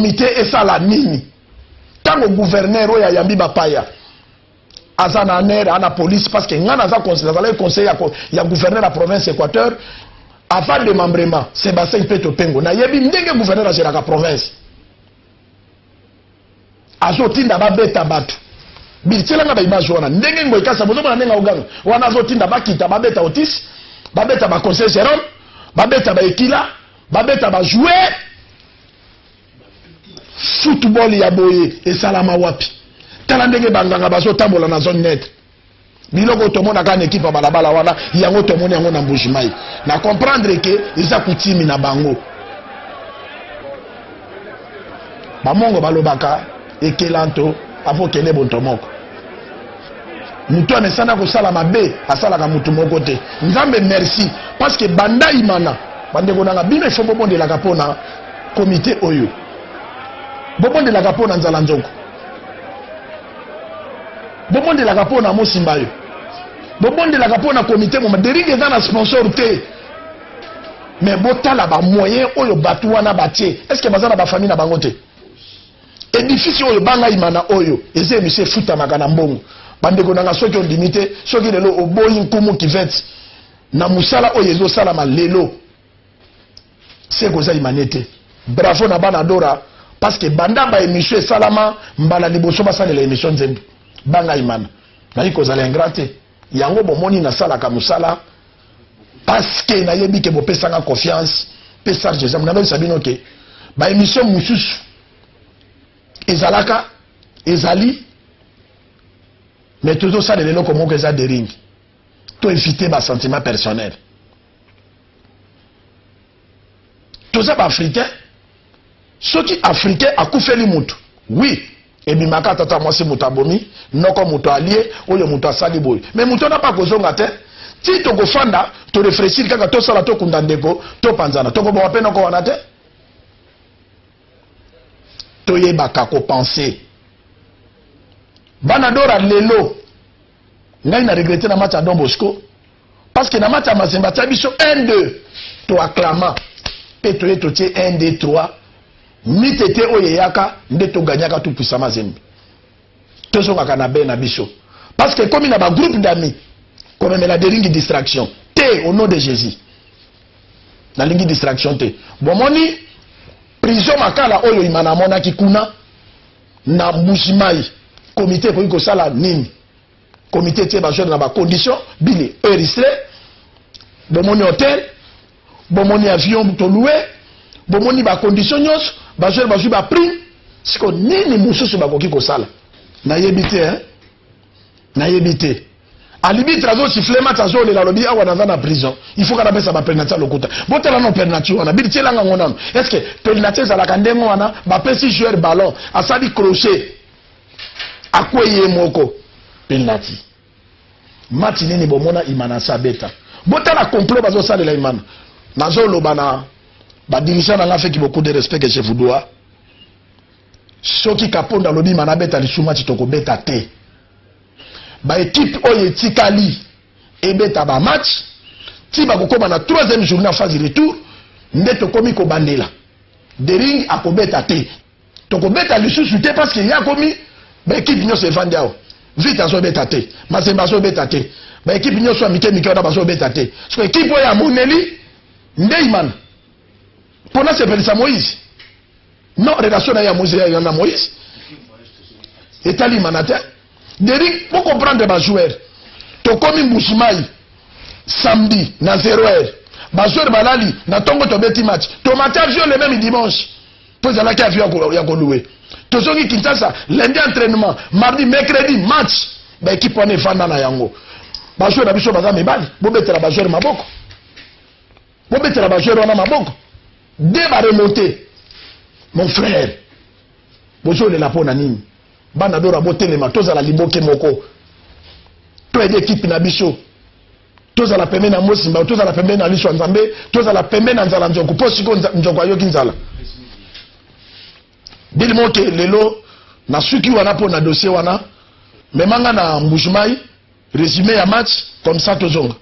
comité et ça la nini. Tant que gouverneur oya yambi bapaya. Azana ner ana police parce que ngana za conseil ya gouverneur la province Équateur avant démembrement Sébastien Peto Pengo na yebi ndenge gouverneur a la province. Azotinda babeta batu. Bilitelanga ba image wana ndenge ngoy kasa bozo na nenga uganga wana azotinda bakita babeta Otis babeta ba conseil Jérôme babeta ba Ekila babeta ba jouer football ya boye esalama wapi tala ndenge banganga bazo tambola na zone net biloko tomona kana équipe balabala wana yango tomona yango na Mbujimayi na comprendre que eza kutimi na bango bamongo balobaka ekelanto afo kende bontomoko mutu amesana kosala mabe asalaka mutu moko te nzambe merci parce que banda imana bande konanga bino ifo bobondelaka pona comité oyo bobondelaka pona nzala nzoko bobondelaka pona mosimba yo bobondelaka pona comité moma deringue eza na sponsor te mais botala ba moyen oyo batu wana batie est ce que bazana ba famille na bango te édifice oyo banga imana oyo eze monsieur futa makana mbongo bande konanga soki on limité soki lelo oboyi nkumu kivet na musala oyo ezo sala malelo c'est koza imanete bravo na bana dora parce que banda ba émission salama mbala liboso basala la émission nzembe banga imana na iko zala ingrate yango bomoni na sala ka musala parce que na yebi ke bopesanga confiance pesa Jésus na ba sabino ke ba émission mususu ezalaka ezali mais toujours ça de lelo comme que ça de ring to éviter ba sentiment personnel tout ça ba africain soki africain akufeli mutu oui ebimaka tata mwasi mutu abomi noko mutu allié oyo mutu asali boy mais mutu na pas kozonga te ti to kofanda to réfléchir kaka to sala to kunda ndeko to panzana to ko bo pe noko wana te to yebaka ko penser banadora lelo ngai na regretter na match à Don Bosco parce que na match à Mazemba tabiso 1-2 to acclama pe to yeto tie 1-2-3 mitete oyeyaka nde to gagnaka tout puissant Mazemba to zonga na be na biso parce que comme il y a un groupe d'amis comme la déringue distraction te au nom de Jésus na lingi distraction te bon moni prison makala oyo imana mona kikuna na Mbujimayi comité ko iko sala nini comité tie ba jeune na ba condition bili enregistré bomoni hôtel bomoni avion to louer bomoni ba condition nyos ba jeune ba ba prix siko nini mususu ba koki ko sala na yebité hein na yebité alibi trazo siffler match azo le la lobi awa na prison il faut kana pesa ba penalty lokuta botela no penalty wana bidi tielanga ngona est-ce que penalty za la kandengo wana ba pesi joueur ballon asali crochet akoye moko penalty match nini bomona imana sabeta botela complot bazo sala la imana nazo lobana ba dirigeant na fait beaucoup de respect que je vous dois soki kaponda lobi mana beta lisuma toko beta te ba équipe oyo etikali ebeta ba match ti ba kokoma na 3e journée en phase retour nde tokomi ko bandela dering akobeta te tokobeta lisusu te parce que ya komi ba équipe nyonso evandi awo vite azobeta te Mazemba azobeta te ba équipe nyonso amike wana bazobeta te so équipe oyo amoneli nde imana pona sepelisa Moïse non relation ya Moïse ya na Moïse etali imana te dering pour comprendre ba joueur to komi Mbujimayi samedi na 0h ba joueur balali na tongo to beti match to match avion le même dimanche pour zala ka avion ya ko louer to zongi Kinshasa lundi entraînement mardi mercredi match ba équipe on efanda na yango ba joueur na biso baza mibali bo betela ba joueur maboko bo betela ba joueur wana maboko de ba remonter mon frère bozo le la pona nini bana dora botelema tozala liboke moko to ede équipe na biso tozala pembe na mosimba tozala pembe na liso nzambe tozala pembe na nzala nzoko po siko nzoko ayoki nzala bilimo ke lelo na suki wana po na dossier wana memanga na Mbujimayi résumé ya match comme ça tozonga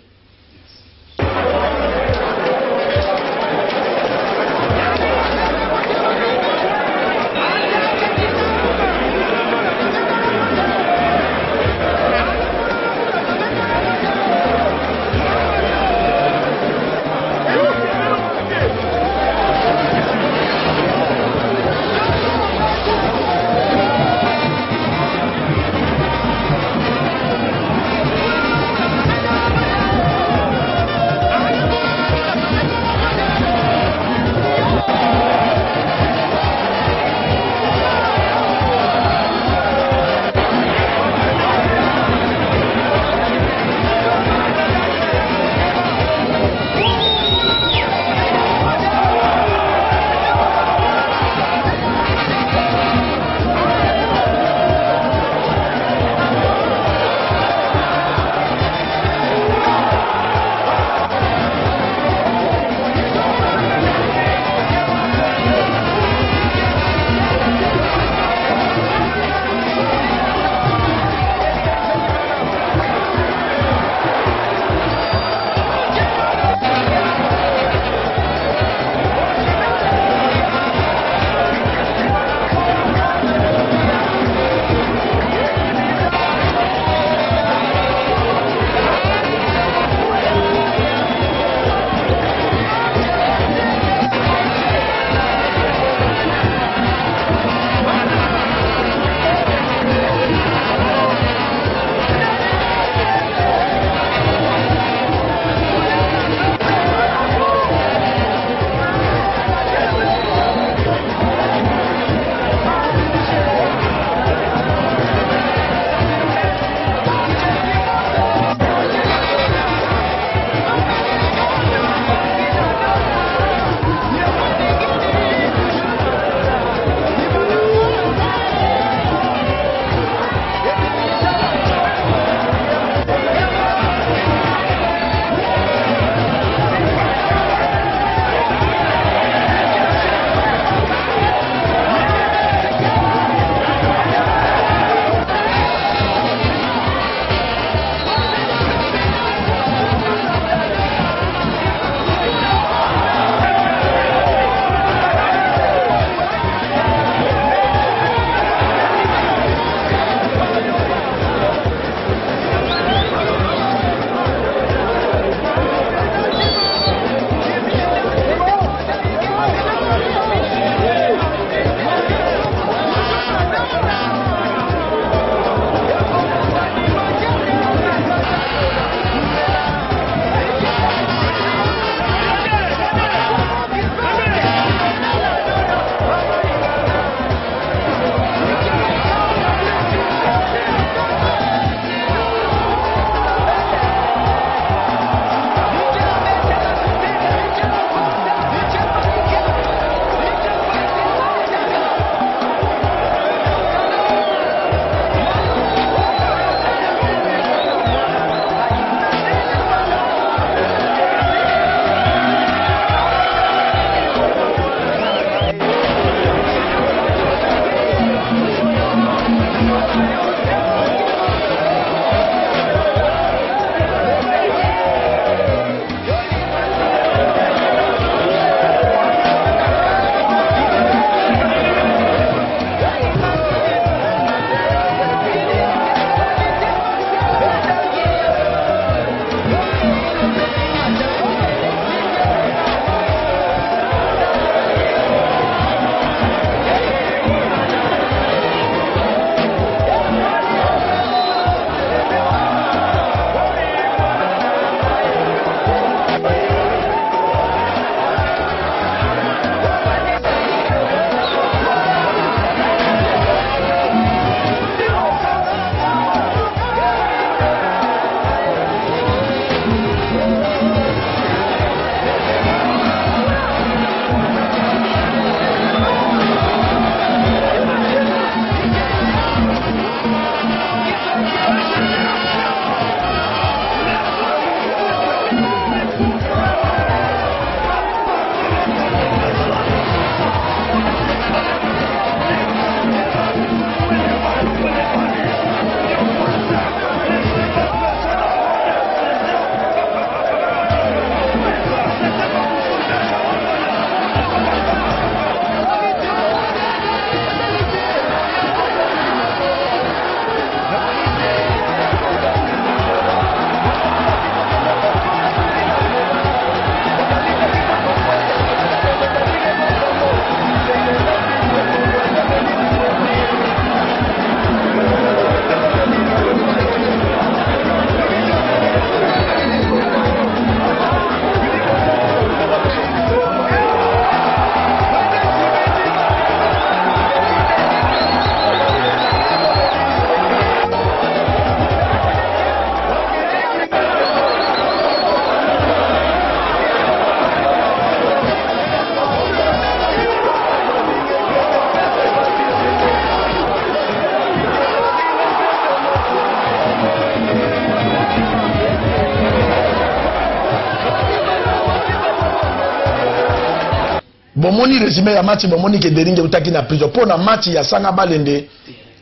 bomoni résumé ya match bomoni ke Deringue utaki na prison pour na match ya sanga balende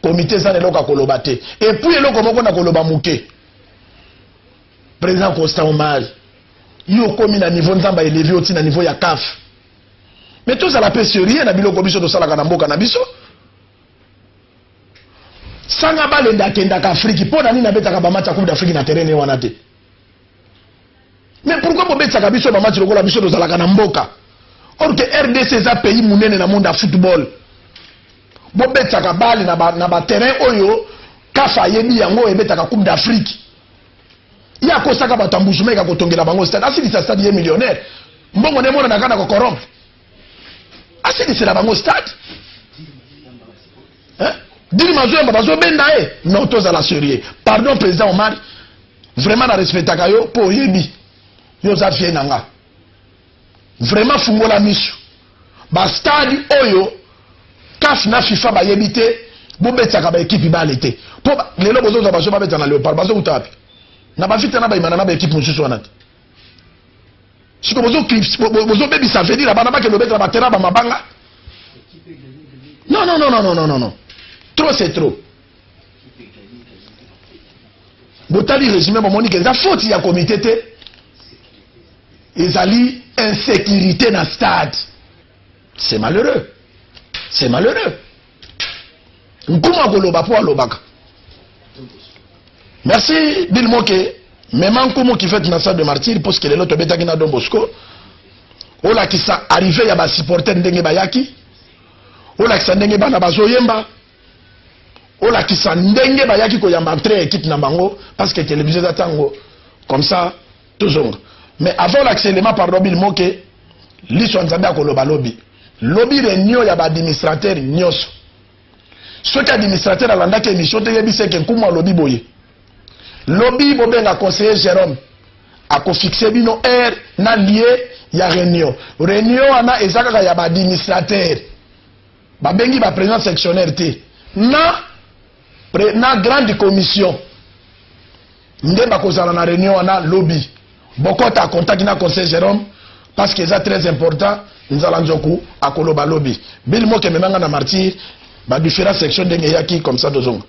comité ça eloka koloba te et puis eloko moko na koloba muke président Constant Omar yo komi na niveau nzamba élevé oti na niveau ya CAF mais tout ça la paix sérieux na biloko biso to sala kana mboka na biso sanga balende akenda ka Afrique pour na nini na betaka ba match ya Coupe d'Afrique na terrain wana te mais pourquoi bobetaka biso ba match lokola biso to sala kana mboka or que RDC est un pays munene na monde de football. Bobetaka bali na ba terrain oyo kafa yebi yango ebetaka Coupe d'Afrique. Ya kosaka batambuzume ka kotongela bango stade. Asili sa stade ye millionnaire. Mbongo ne mona na kana ko corrompre. Asili c'est la bango stade. Hein? Dili mazo mba bazo benda non toza la sérieux. Pardon président Omar. Vraiment na respectaka yo po yebi. Yo za fie nanga. Vraiment fungola misu ba stade oyo CAF na FIFA ba yebite bo betaka ba équipe ba l'été po lelo bozo za baso ba betana Léopard bazo utapi na ba fita na ba imana na ba équipe mususu wana siko bozo bebi ça veut dire bana ba ke lo betana ba terrain ba mabanga non trop c'est trop botali résumé ba monique za faute ya comité te ezali insécurité dans le stade. C'est malheureux. C'est malheureux. Merci Bill Moke. Même en comment qui fait une salle de martyr parce que les autres bêta qui n'a Don Bosco. Ola qui ça arrivé ya ba supporter ndenge bayaki. Ola qui ça ndenge bana bazoyemba. Ola qui ça ndenge bayaki ko yamba entre équipe na bango parce que télévision d'atango comme ça toujours. Mais avant l'accélération par Bill Moke, l'histoire nzambe akoloba lobby. Lobby réunion ya ba administrateur nyos. Ce qui administrateur alanda ke émission te yebi c'est que kuma lobby boye. Lobby bobenga conseiller Jérôme ako fixer bino heure na lié ya réunion. Réunion ana ezaka ya ba administrateur. Ba bengi ba président sectionnaire te. Na grande commission. Ndemba kozala na réunion ana lobby. Beaucoup ta contact na conseil Jérôme parce que c'est très important nous allons njoku akoloba lobby Bill Moke memanga na martyr ba différentes sections de yaki comme ça dozonga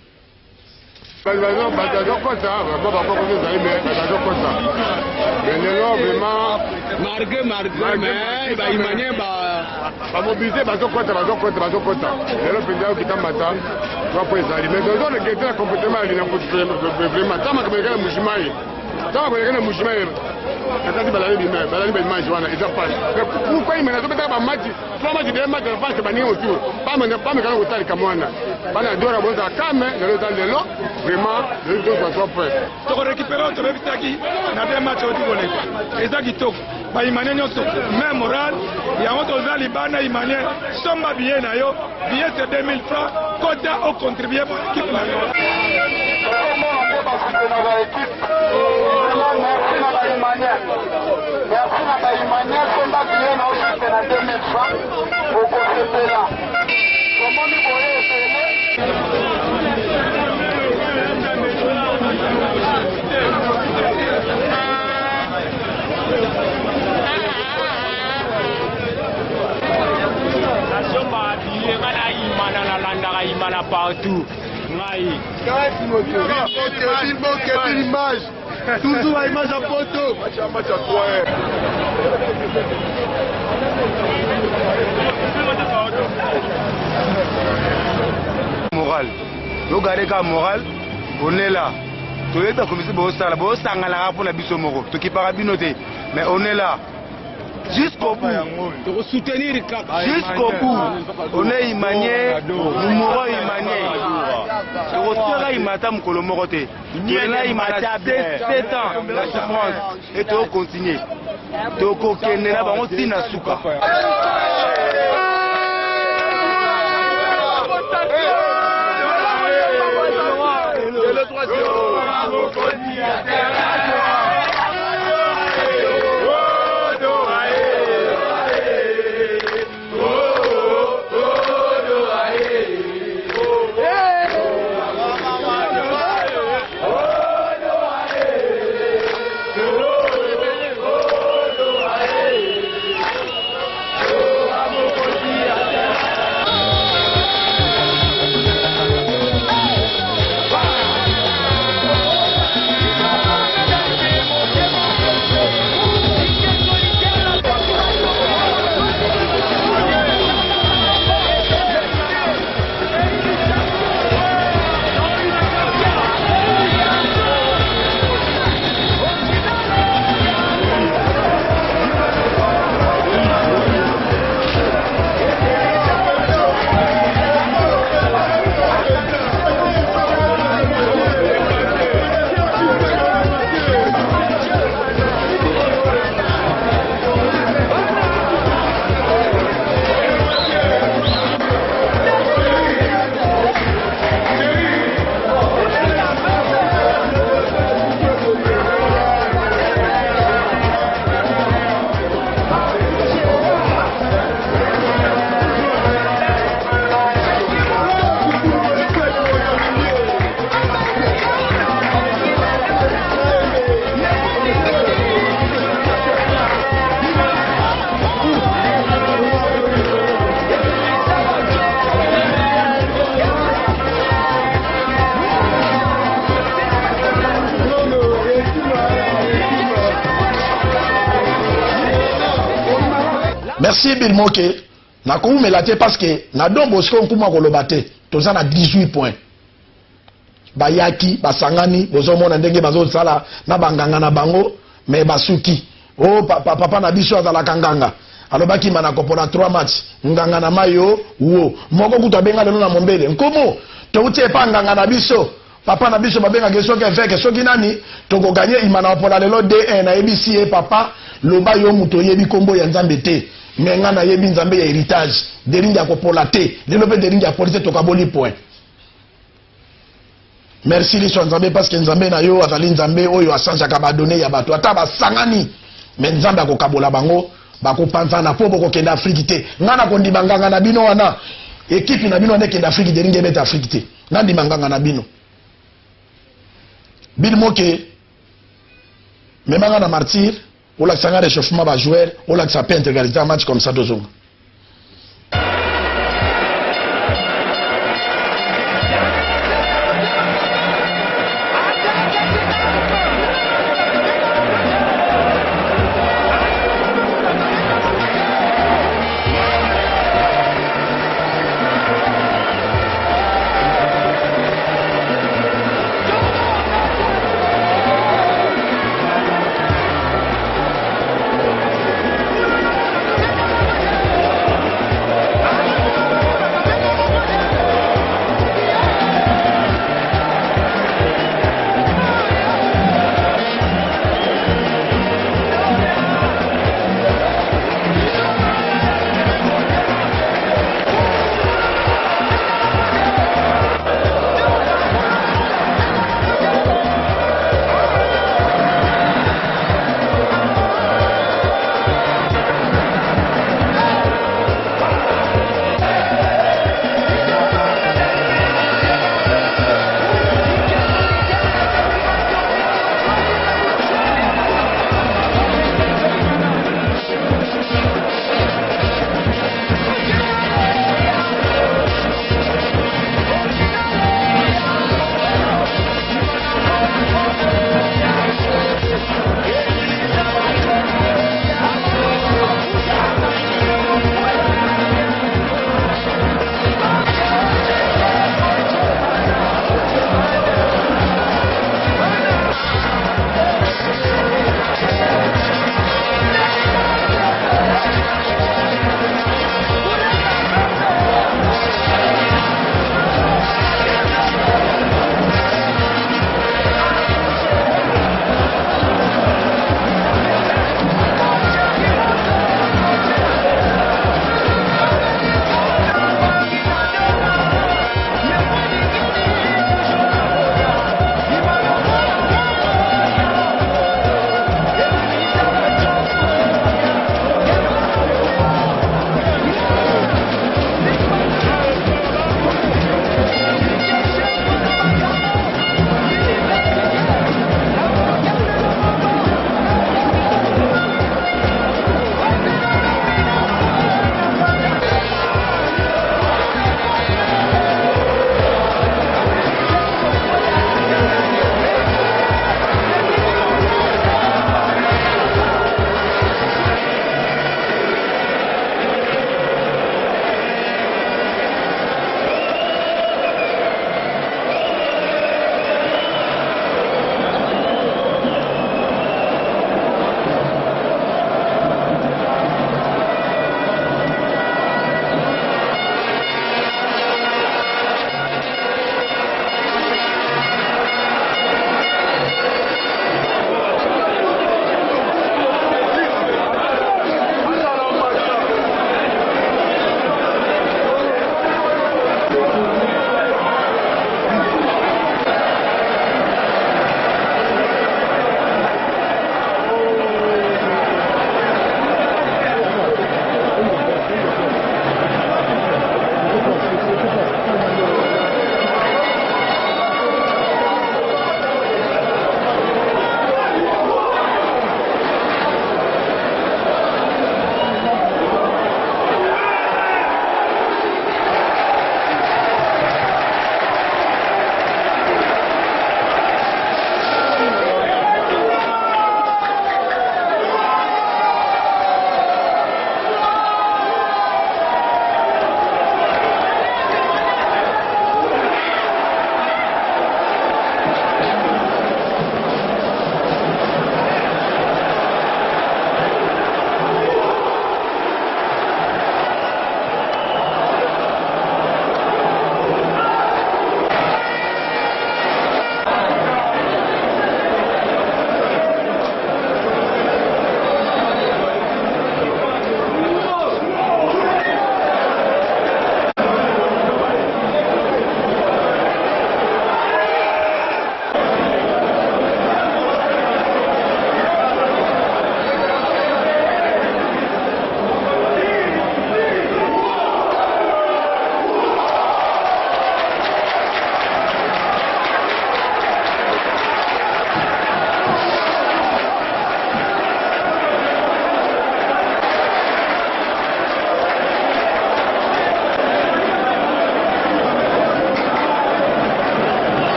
atati balali bima image wana eza passe pourquoi il mena tobeta ba match trois match de match de face bani autour pas me kana kotali kamwana bana dora bonza kame le temps de l'eau vraiment le deux soit prêt to récupérer to bebitaki na deux match oti koleka eza kitoko ba imane nyoso même moral ya moto za libana imane somba bien na yo bien c'est 2000 francs quota au contribuer pour l'équipe na yo merci na baimania somba bien na osite na 2000 francs okosepela komoni boye esele nasomba bile ngana imana na landaka imana partout ngai kasi moto l'image toujours à image à photo match à toi moral yo garder ka moral on est là to eta komisi bo sangala pour na biso moko to ki para binoté mais on est là jusqu'au bout pour soutenir jusqu'au bout on est imanier numéro imanier to sera imata mukolo moko te là imata 7 ans la souffrance et to continuer to kokende na bango tina suka le 3-0 merci Bilmoke. Na koumela te parce que na Don Bosco nkuma koloba te. Toza na 18 points. Bayaki, basangani, bozomona ndenge bazosala na banganga na bango, mais basuki. Oh papa na biso azala kanganga. Alobaki mana kopona 3 matchs. Nganga na mayo, wo. Moko kuta benga lelo na Mombele. Nkomo, to utie pa nganga na biso. Papa na biso babenga ke soki efeke soki nani toko gagner imana opola lelo D1 na ABC e papa loba yo muto yebi kombo ya Nzambe te. Mais nga na yebi Nzambe ya héritage. Deringi ya kopola te. Lelo pe deringi ya polite to kaboli point. Merci liso Nzambe parce que Nzambe na yo azali Nzambe oyo asanja ka ba donner ya bato ata basangani. Mais Nzambe akokabola bango bakopanza na po boko kenda Afrique te. Nga na kondiba nganga na bino wana. Équipe na bino wana kenda Afrique deringi ebeta Afrique te. Nga ndima nganga na bino. Bilmoke, même en martyr, on a un réchauffement va jouer, on a un intégralité un match comme ça de zone.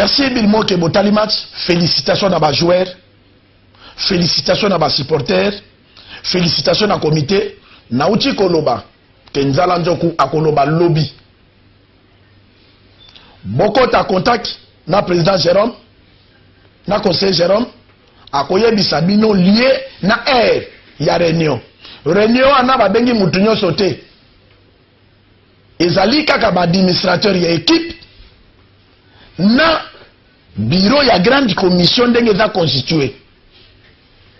Merci Bilmo ke botali match. Félicitations à bas joueurs. Félicitations à bas supporters. Félicitations à comité. Nauchi koloba. Kenzala njoku akoloba lobby. Boko ta contact na président Jérôme. Na conseiller Jérôme. Akoye bisabino lié na air. Ya réunion. Réunion ana babengi mutunyo sauté. Ezali kaka ba administrateur ya équipe. Na bureau ya grande commission ndenge za constitué.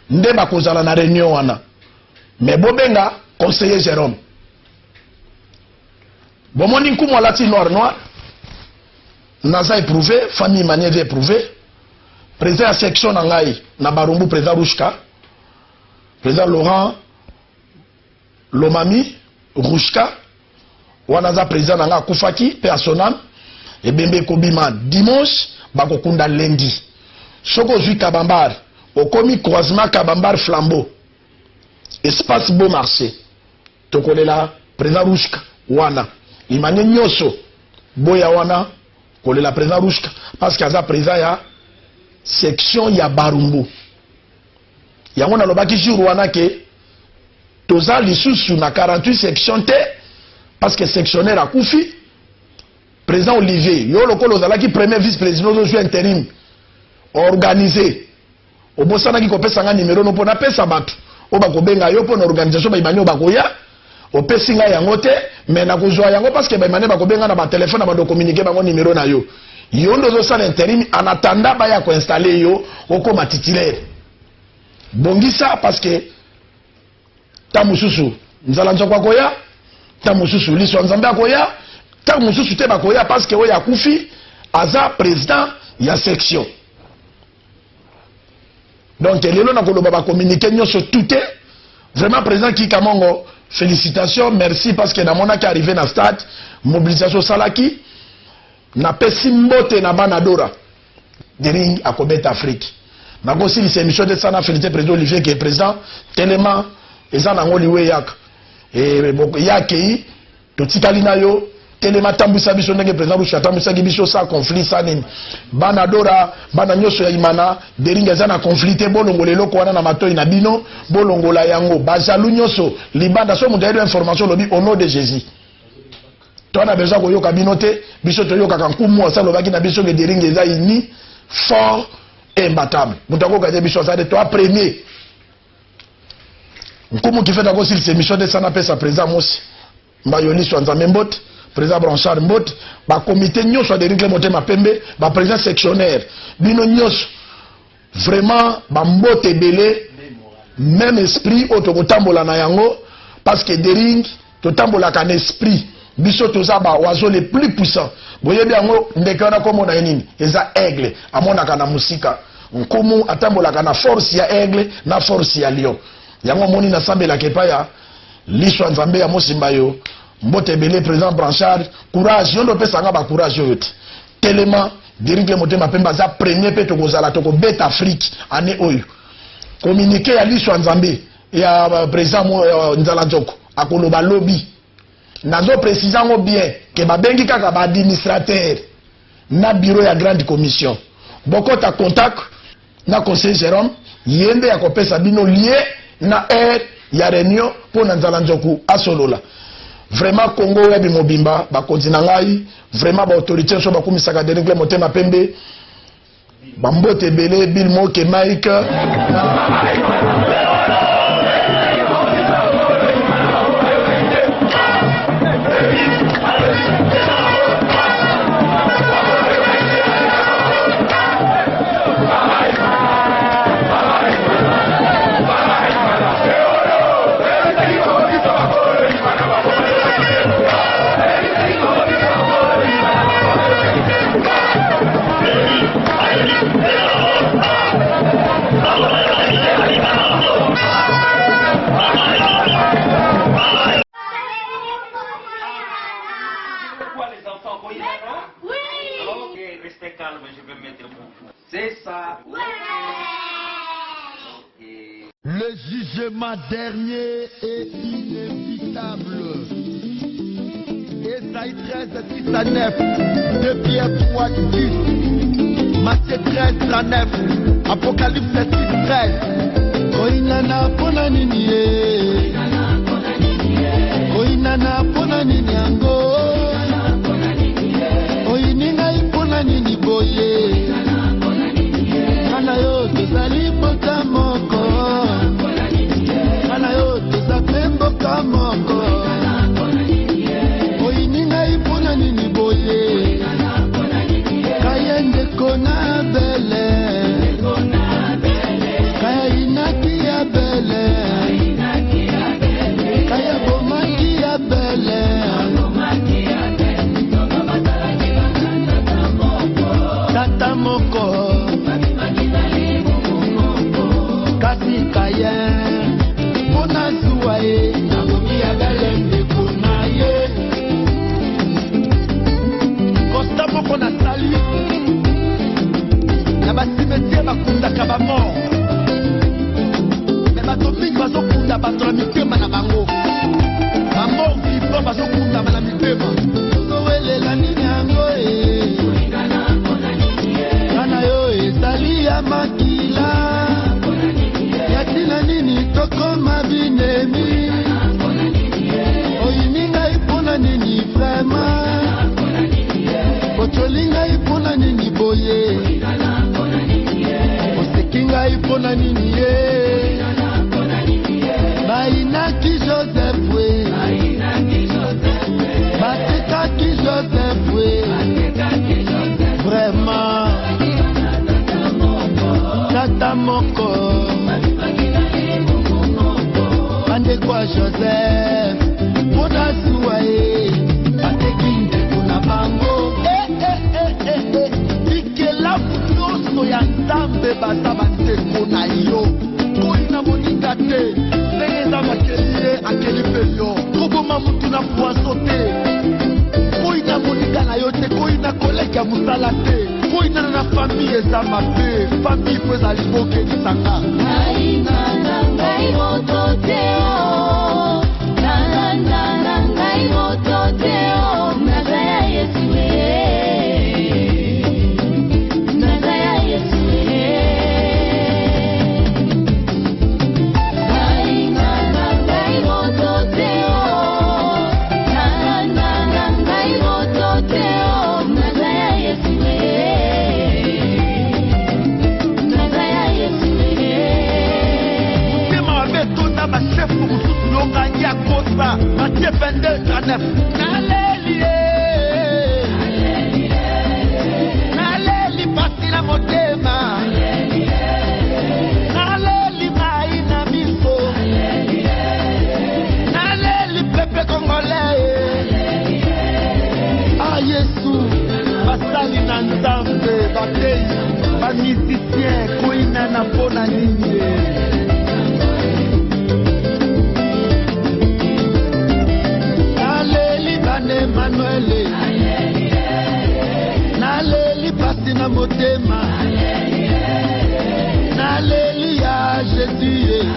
Nde bakozala na réunion wana. Mais bobenga conseiller Jérôme. Bomoni nkumu alati noir. Naza éprouvé, famille Manieve éprouvé. Président à section nangai na Barumbu président Rouchka. Président Laurent Lomami Rouchka. Wanaza président nanga Koufaki personnel. Et Bembe Kobima dimanche bakokunda lundi. Soko zui Kabambar au commis croisement Kabambar Flambeau. Espace Beau Marché. Tokolela président Rouchka wana. Imane nyoso boya wana kolela président Rouchka parce qu'il y a président ya section ya Barumbu. Yango na lobaki jour wana ke toza lisusu na 48 section te parce que sectionnaire akufi. Président Olivier, yo lokolo ozalaki premier vice-président zo intérim organisé. Obosana ki kopesa nga numéro no pona pesa bato. Oba kobenga yo pona organisation ba imani obakoya. Opesi nga yango te, mais na kozwa yango parce que ba imani ba kobenga na ba téléphone na ba do communiquer bango numéro na yo. Yo ndo zo sala intérim en attendant ba ya ko installer yo okoma titulaire. Bongisa parce que ta mususu nzala nzokwa koya, ta mususu liso nzambe akoya. Tant que te bakoya parce que oya kufi aza président ya section. Donc lelo na koloba ba communiquer nyoso tout est vraiment président qui Kamongo félicitations merci parce que na mona qui arrivé na stade mobilisation salaki na pesi mbote na banadora de ring à Kobet Afrique. Na gosi li émission de sana féliciter président Olivier qui est présent tellement ezana ngoliwe yak et yakei to tikalina yo telema tambusa biso ndenge président Rouchka tambusa biso sa conflit sa nini banadora bana nyoso ya imana deringa za na conflité bolongo leloko wana na matoi na bino bolongola yango bazalu nyoso libanda so mundaire information lobi au nom de Jésus. Toi na besoin ko yoka bino te biso to yoka kankumu asa lobaki na biso ke deringa za ini fort et imbattable. Mutako ka biso sa de toi premier. Nkumu qui fait d'accord sur ces missions de sana pesa président Mosi Mbayoli Swanza Membot président Branchard Mbot, ba comité nyos de règle motema pembe, ba président sectionnaire, bino nyos vraiment ba mbote belé, même esprit otokotambola na yango parce que dering to tambola kan esprit, biso toza ba oiseau les plus puissants. Boyebi yango ndekana komo na nini, eza aigle, amona kana musika. Nkomu atambola kana force ya aigle na force ya lion. Yango moni na sambela kepaya liswa nzambe ya Mosimbayo. Mbote belé président Branchard courage yondo pesa nga ba courage yote tellement dirige motema pemba za premier pe tokozala toko bet Afrique année oyo communiquer ya liswa nzambe ya président Nzala Njoko akoloba lobby nazo préciser ngo bien ke babengi kaka ba administrateur na bureau ya grande commission boko ta contact na conseiller Jérôme yende ya kopesa bino lié na air ya réunion pour Nzala Njoko asolola. Vraiment Congo webi mobimba ba kontina ngai vraiment ba autorité so ba kumisaka de règle motema pembe ba mbote belé Bilmo ke Mike C'est ça. Le jugement dernier est inévitable. Esaïe 13, 6 à 9, de Pierre 3, 10. Matthieu 13, 39, Apocalypse 6, 13. Koinana pona nini ye, koinana pona nini yango, oininga ipona nini boye, kana yo tozali mboka moko, kana yo tozape mboka moko, oininga ipona nini boye, kayende kona bele, kaya inaki ya bele, kaya bomaki ya bele, tata moko, kasi kaya, mona suwaye, namomi ya bele ndekona ye, kosta moko na sali, na basimetier bakundaka bamort, me bato mingi bazokunda bato na mitema na bango, bamort vivant bazokunda na mitema, tozowelela nini yango kana yo ezali ya makila, yatina nini tokoma binemi, oyininga ipona nini vraiment, otolinga ipona nini boye, osekinga ipona nini ye, bainaki Joseph we, batekaki Joseph we, vraiment tata moko bandekwa Joseph mpona suwa ye, bateki ndeko na bango bikelamu nyonso ya nzambe baza bandeko na yo, koyi na moninga te, ndenge eza makeli ye akeli mpe yo, koboma mutu na poiso te, koyi na moninga na yo te, koyi na kolege ya mosala te, koyi nana na famille eza mabe, famille po ezali bokenisanga ngai moto te o, nalanda ngai moto te o, nazaya Yesu nazaya Yesu ngai moto te o, nalanda ngai moto te o, nazaya Yesu nazaya Yesu tema betona bashefu mususu lokaki akosa Matthieu 22, 39 naleli pasi na motema, naleli mai na miso, naleli pepe congolais, ah Yesu basali na nzambe batei bamusicien koina na mpona nini naleli bane Emmanuel, naleli pasi na motema, naleli ya Jésus,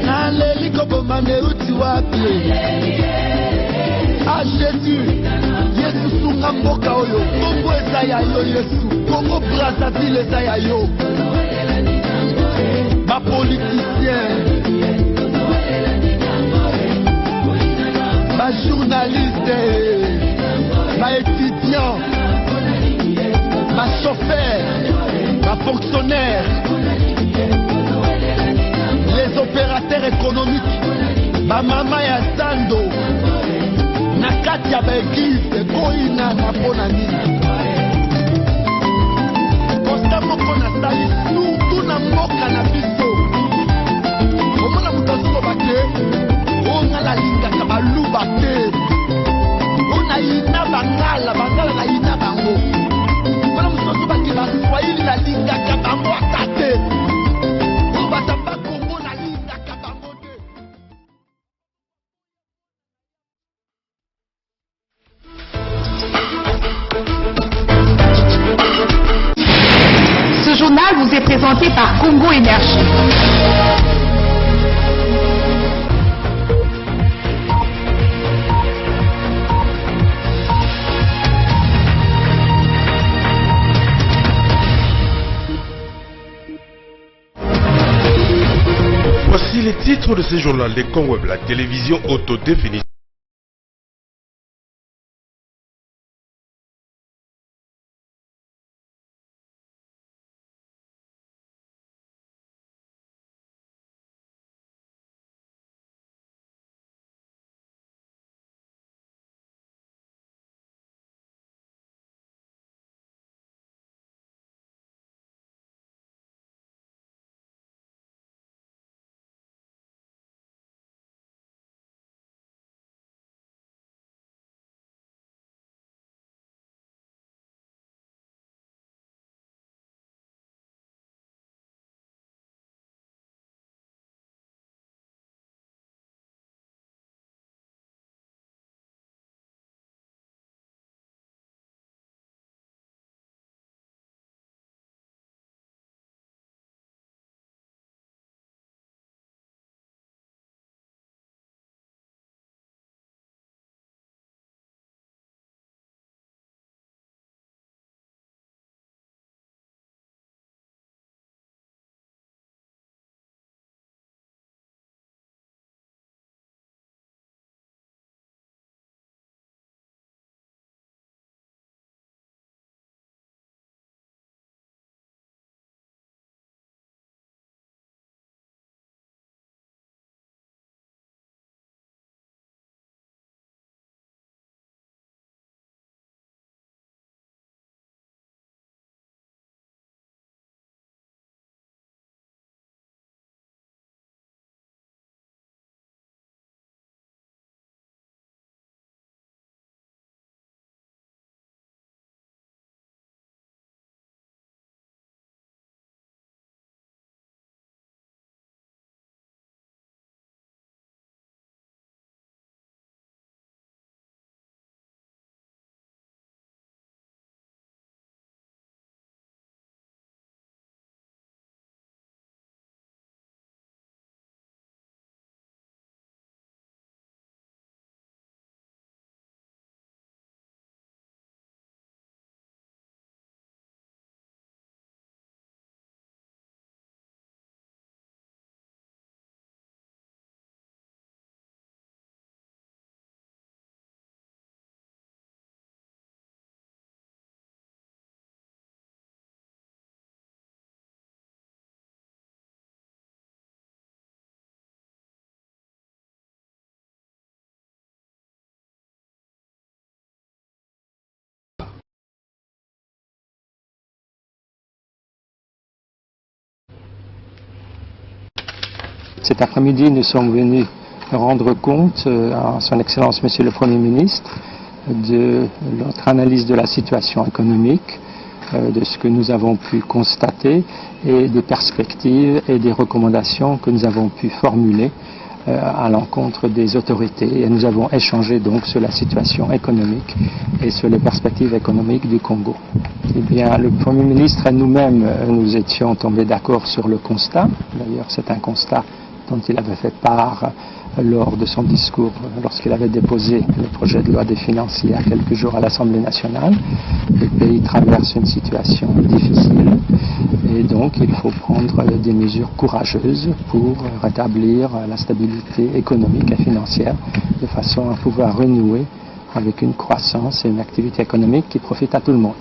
naleli koboma neuti wapi, ah Jésus, Yesu sunga mboka oyo, Kongo eza ya yo Yesu, Kongo Brazzaville eza ya yo, bapoliticien, bajournaliste, baétudiant, bachauffeur, bafonctionnaire, les opérateurs économiques, bamama ya Zando, na kati ya baeglise koina na mpona nini, kosta moko na sali surtout na mboka na biso, omona moto azoloba te onga nalingaka baluba te, onayina bangala na yina bango, mpona moto azobaki baswahili nalingaka bango ata te, oyo batamba Kongo nalingaka bango te. Ce journal vous est présenté par Congo Énergie. Titre de ce journal, les Conweb, la télévision autodéfinie. Cet après-midi, nous sommes venus rendre compte à Son Excellence Monsieur le Premier ministre de notre analyse de la situation économique, de ce que nous avons pu constater et des perspectives et des recommandations que nous avons pu formuler à l'encontre des autorités. Et nous avons échangé donc sur la situation économique et sur les perspectives économiques du Congo. Eh bien, le Premier ministre et nous-mêmes, nous étions tombés d'accord sur le constat. D'ailleurs, c'est un constat dont il avait fait part lors de son discours, lorsqu'il avait déposé le projet de loi des finances il y a quelques jours à l'Assemblée nationale. Le pays traverse une situation difficile et donc il faut prendre des mesures courageuses pour rétablir la stabilité économique et financière de façon à pouvoir renouer avec une croissance et une activité économique qui profite à tout le monde.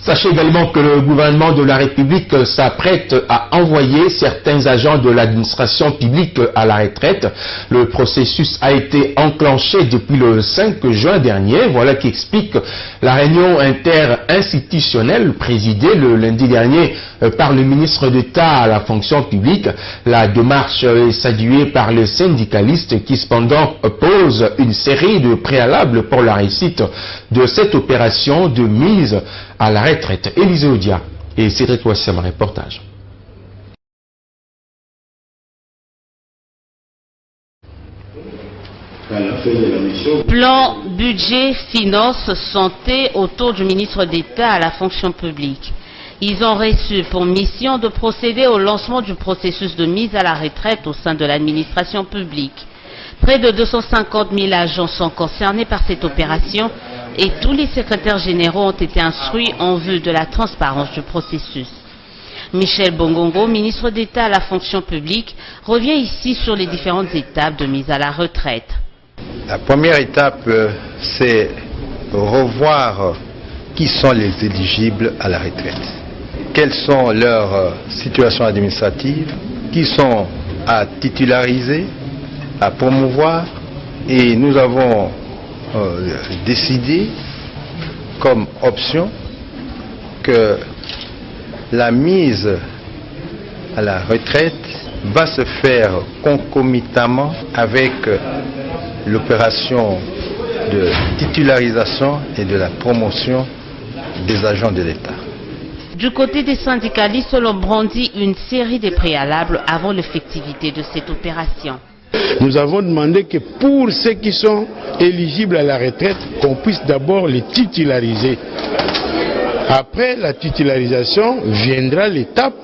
Sachez également que le gouvernement de la République s'apprête à envoyer certains agents de l'administration publique à la retraite. Le processus a été enclenché depuis le 5 juin dernier. Voilà qui explique la réunion interinstitutionnelle présidée le lundi dernier par le ministre d'État à la fonction publique. La démarche est saluée par les syndicalistes qui cependant posent une série de préalables pour la réussite de cette opération de mise à la retraite. Élisée Odia et Cédric Wassam, reportage. Plan, budget, finances, santé autour du ministre d'État à la fonction publique. Ils ont reçu pour mission de procéder au lancement du processus de mise à la retraite au sein de l'administration publique. Près de 250 000 agents sont concernés par cette opération et tous les secrétaires généraux ont été instruits en vue de la transparence du processus. Michel Bongongo, ministre d'État à la fonction publique, revient ici sur les différentes étapes de mise à la retraite. La première étape, c'est revoir qui sont les éligibles à la retraite. Quelles sont leurs situations administratives, qui sont à titulariser, à promouvoir. Et nous avons décidé comme option que la mise à la retraite va se faire concomitamment avec l'opération de titularisation et de la promotion des agents de l'État. Du côté des syndicalistes, l'on brandit une série de préalables avant l'effectivité de cette opération. Nous avons demandé que pour ceux qui sont éligibles à la retraite, qu'on puisse d'abord les titulariser. Après la titularisation, viendra l'étape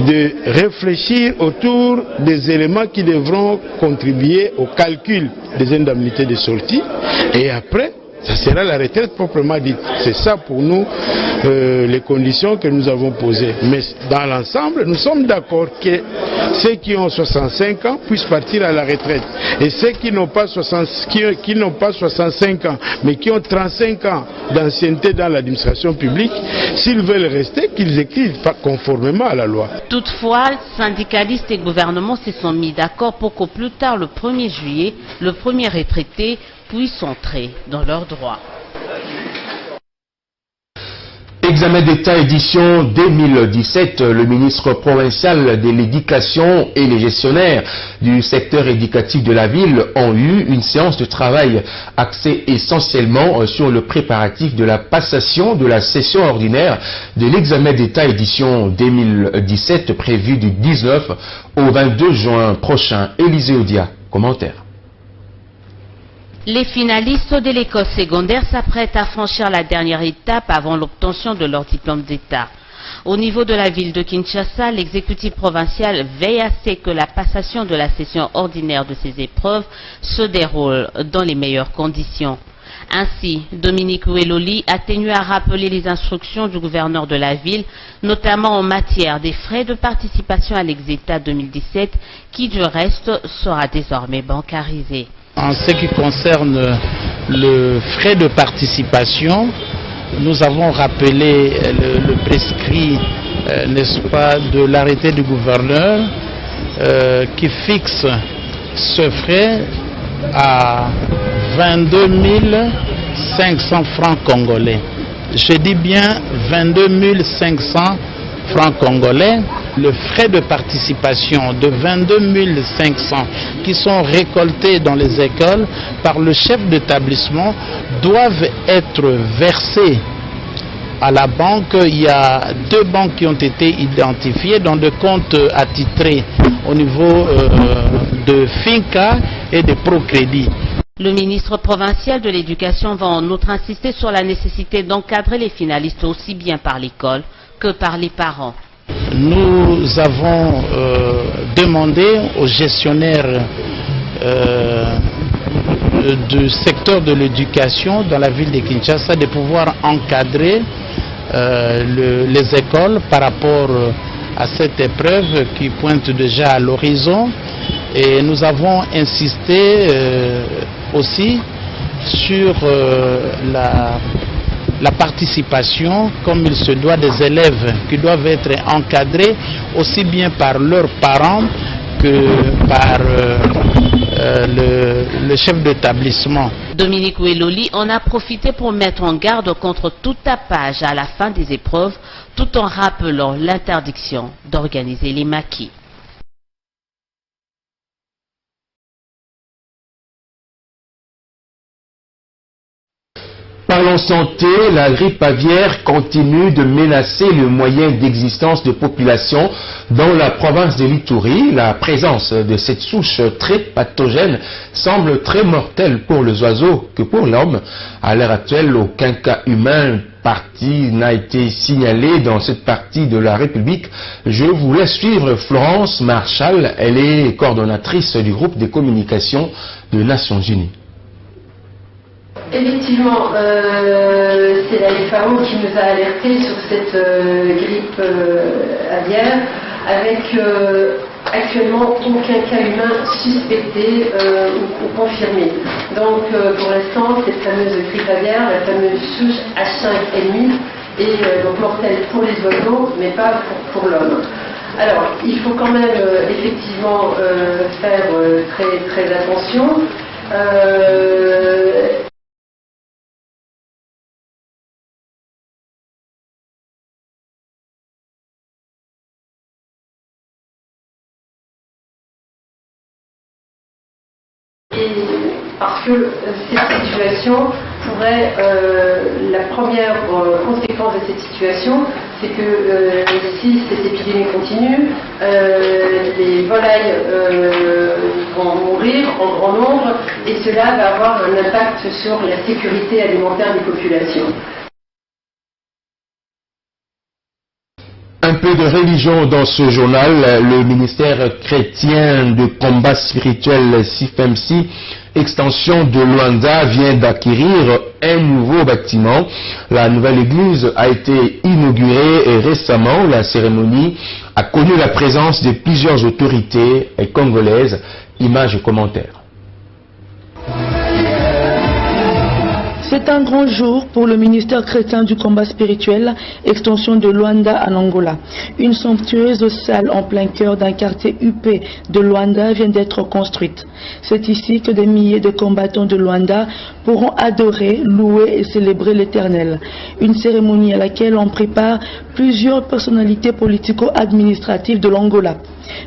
de réfléchir autour des éléments qui devront contribuer au calcul des indemnités de sortie. Et après, ça sera la retraite proprement dite. C'est ça pour nous les conditions que nous avons posées. Mais dans l'ensemble, nous sommes d'accord que ceux qui ont 65 ans puissent partir à la retraite. Et ceux qui n'ont pas 65 ans, mais qui ont 35 ans d'ancienneté dans l'administration publique, s'ils veulent rester, qu'ils écrivent conformément à la loi. Toutefois, syndicalistes et gouvernements se sont mis d'accord pour qu'au plus tard le 1er juillet, le premier retraité puisse entrer dans leurs droits. Examen d'État édition 2017, le ministre provincial de l'Éducation et les gestionnaires du secteur éducatif de la ville ont eu une séance de travail axée essentiellement sur le préparatif de la passation de la session ordinaire de l'examen d'État édition 2017 prévu du 19 au 22 juin prochain. Élisée Odia, commentaire. Les finalistes de l'école secondaire s'apprêtent à franchir la dernière étape avant l'obtention de leur diplôme d'État. Au niveau de la ville de Kinshasa, l'exécutif provincial veille à ce que la passation de la session ordinaire de ces épreuves se déroule dans les meilleures conditions. Ainsi, Dominique Oueloli a tenu à rappeler les instructions du gouverneur de la ville, notamment en matière des frais de participation à l'exétat 2017, qui du reste sera désormais bancarisé. En ce qui concerne le frais de participation, nous avons rappelé le prescrit, n'est-ce pas, de l'arrêté du gouverneur qui fixe ce frais à 22 500 francs congolais. Je dis bien 22 500 francs congolais. Le frais de participation de 22 500 qui sont récoltés dans les écoles par le chef d'établissement doivent être versés à la banque. Il y a 2 banques qui ont été identifiées dans des comptes attitrés au niveau de Finca et de Procrédit. Le ministre provincial de l'Éducation va en outre insister sur la nécessité d'encadrer les finalistes aussi bien par l'école que par les parents. Nous avons demandé aux gestionnaires du secteur de l'éducation dans la ville de Kinshasa de pouvoir encadrer les écoles par rapport à cette épreuve qui pointe déjà à l'horizon. Et nous avons insisté aussi sur la participation comme il se doit des élèves qui doivent être encadrés aussi bien par leurs parents que par le chef d'établissement. Dominique Oueloli en a profité pour mettre en garde contre tout tapage à la fin des épreuves tout en rappelant l'interdiction d'organiser les maquis. Parlons santé, la grippe aviaire continue de menacer le moyen d'existence de population dans la province de l'Ituri. La présence de cette souche très pathogène semble très mortelle pour les oiseaux que pour l'homme. À l'heure actuelle, aucun cas humain parti n'a été signalé dans cette partie de la République. Je vous laisse suivre Florence Marchal, elle est coordonnatrice du groupe de communication des Nations Unies. Effectivement, c'est la FAO qui nous a alertés sur cette grippe aviaire avec actuellement aucun cas humain suspecté ou confirmé. Donc pour l'instant, cette fameuse grippe aviaire, la fameuse souche H5N8, est donc mortelle pour les oiseaux, mais pas pour l'homme. Alors, il faut quand même effectivement faire très attention. Parce que cette situation pourrait, la première conséquence de cette situation, c'est que si cette épidémie continue, les volailles vont mourir en grand nombre et cela va avoir un impact sur la sécurité alimentaire des populations. Un peu de religion dans ce journal. Le ministère chrétien de combat spirituel CIFMC, extension de Luanda, vient d'acquérir un nouveau bâtiment. La nouvelle église a été inaugurée récemment. La cérémonie a connu la présence de plusieurs autorités congolaises. Images et commentaires. C'est un grand jour pour le ministère chrétien du combat spirituel, extension de Luanda en Angola. Une somptueuse salle en plein cœur d'un quartier huppé de Luanda vient d'être construite. C'est ici que des milliers de combattants de Luanda pourront adorer, louer et célébrer l'Éternel. Une cérémonie à laquelle on prépare plusieurs personnalités politico-administratives de l'Angola.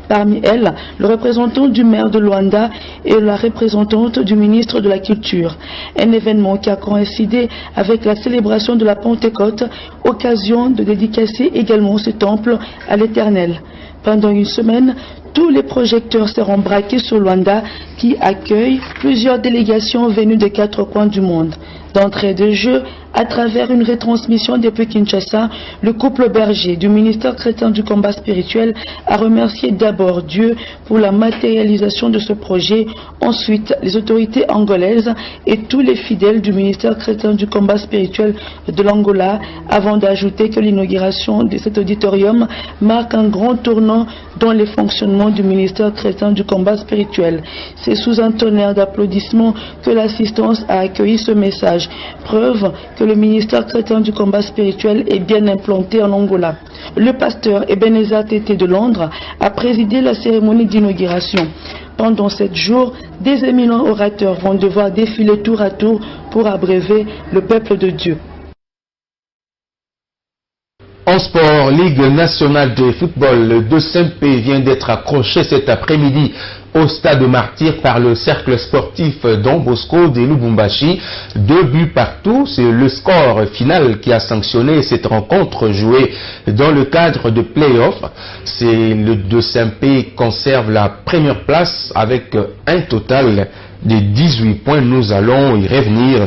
Parmi elles, le représentant du maire de Luanda et la représentante du ministre de la Culture. Un événement qui a coïncidé avec la célébration de la Pentecôte, occasion de dédicacer également ce temple à l'Éternel. Pendant une semaine, tous les projecteurs seront braqués sur Luanda qui accueille plusieurs délégations venues des 4 coins du monde. D'entrée de jeu, à travers une retransmission depuis Kinshasa, le couple berger du ministère chrétien du combat spirituel a remercié d'abord Dieu pour la matérialisation de ce projet, ensuite les autorités angolaises et tous les fidèles du ministère chrétien du combat spirituel de l'Angola, avant d'ajouter que l'inauguration de cet auditorium marque un grand tournant dans les fonctionnements du ministère chrétien du combat spirituel. C'est sous un tonnerre d'applaudissements que l'assistance a accueilli ce message, preuve que le ministère chrétien du combat spirituel est bien implanté en Angola. Le pasteur Ebenezer Tété de Londres a présidé la cérémonie d'inauguration. Pendant 7 jours, des éminents orateurs vont devoir défiler tour à tour pour abreuver le peuple de Dieu. En sport, Ligue nationale de football, le 2MP vient d'être accroché cet après-midi au stade Martyr par le cercle sportif Don Bosco de Lubumbashi. 2 buts partout, c'est le score final qui a sanctionné cette rencontre jouée dans le cadre de play-off. Le 2MP conserve la première place avec un total de 18 points. Nous allons y revenir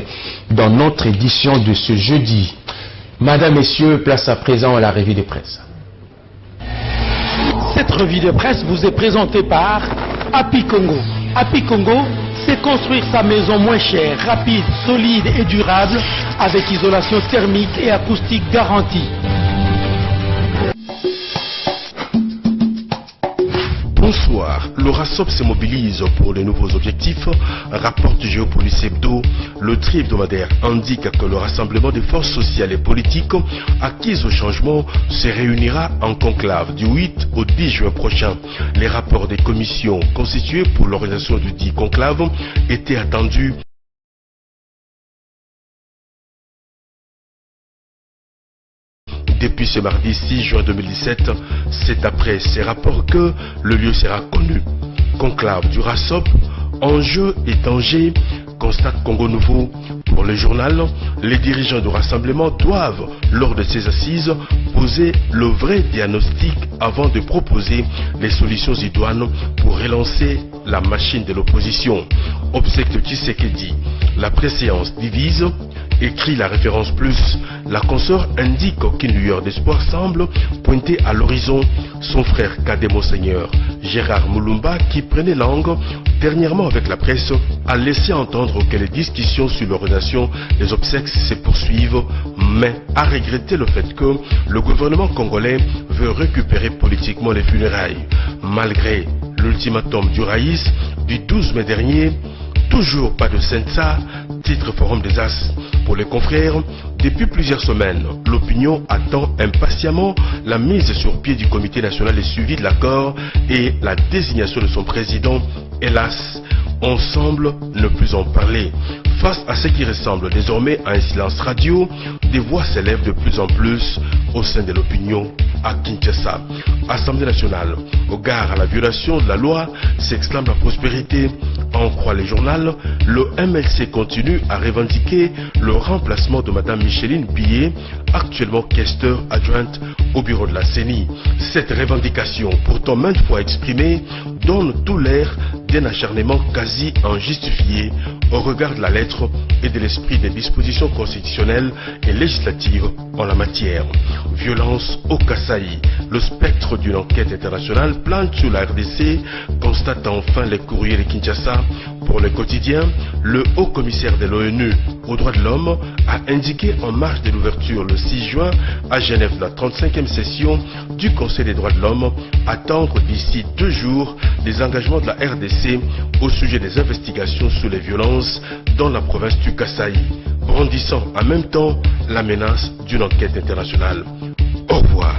dans notre édition de ce jeudi. Madame, Messieurs, place à présent à la revue de presse. Cette revue de presse vous est présentée par Happy Congo. Happy Congo, c'est construire sa maison moins chère, rapide, solide et durable avec isolation thermique et acoustique garantie. Bonsoir, le RASOP se mobilise pour de nouveaux objectifs, rapporte Géopolice Hebdo. Le tri hebdomadaire indique que le rassemblement des forces sociales et politiques acquises au changement se réunira en conclave du 8 au 10 juin prochain. Les rapports des commissions constituées pour l'organisation du dit conclave étaient attendus. Depuis ce mardi 6 juin 2017, c'est après ces rapports que le lieu sera connu. Conclave du RASOP, enjeux et dangers, constate Congo Nouveau. Pour le journal, les dirigeants du rassemblement doivent, lors de ces assises, poser le vrai diagnostic avant de proposer les solutions idoines pour relancer la machine de l'opposition. Obsèque de Tshisekedi, la préséance divise, écrit la référence plus, la consort indique qu'une lueur d'espoir semble pointer à l'horizon. Son frère cadet Monseigneur Gérard Moulumba, qui prenait langue dernièrement avec la presse, a laissé entendre que les discussions sur l'organisation des obsèques se poursuivent, mais a regretté le fait que le gouvernement congolais veut récupérer politiquement les funérailles. Malgré l'ultimatum du Raïs du 12 mai dernier, toujours pas de Sensa, titre Forum des As. Pour les confrères, depuis plusieurs semaines, l'opinion attend impatiemment la mise sur pied du Comité national de suivi de l'accord et la désignation de son président. Hélas, on semble ne plus en parler. Face à ce qui ressemble désormais à un silence radio, des voix s'élèvent de plus en plus au sein de l'opinion à Kinshasa. Assemblée nationale, au gard à la violation de la loi, s'exclame la prospérité. En croit les journaux, le MLC continue à revendiquer le remplacement de Mme Micheline Billet, actuellement questeur adjointe au bureau de la CENI. Cette revendication, pourtant maintes fois exprimée, donne tout l'air d'un acharnement quasi injustifié au regard de la lettre et de l'esprit des dispositions constitutionnelles et législatives en la matière. Violence au Kasaï. Le spectre d'une enquête internationale plane sur la RDC, constate enfin les courriers de Kinshasa. Pour le quotidien, le haut commissaire de l'ONU aux droits de l'homme a indiqué en marge de l'ouverture le 6 juin à Genève la 35e session du Conseil des droits de l'homme attendre d'ici 2 jours des engagements de la RDC au sujet des investigations sur les violences dans la province du Kasaï, brandissant en même temps la menace d'une enquête internationale. Au revoir.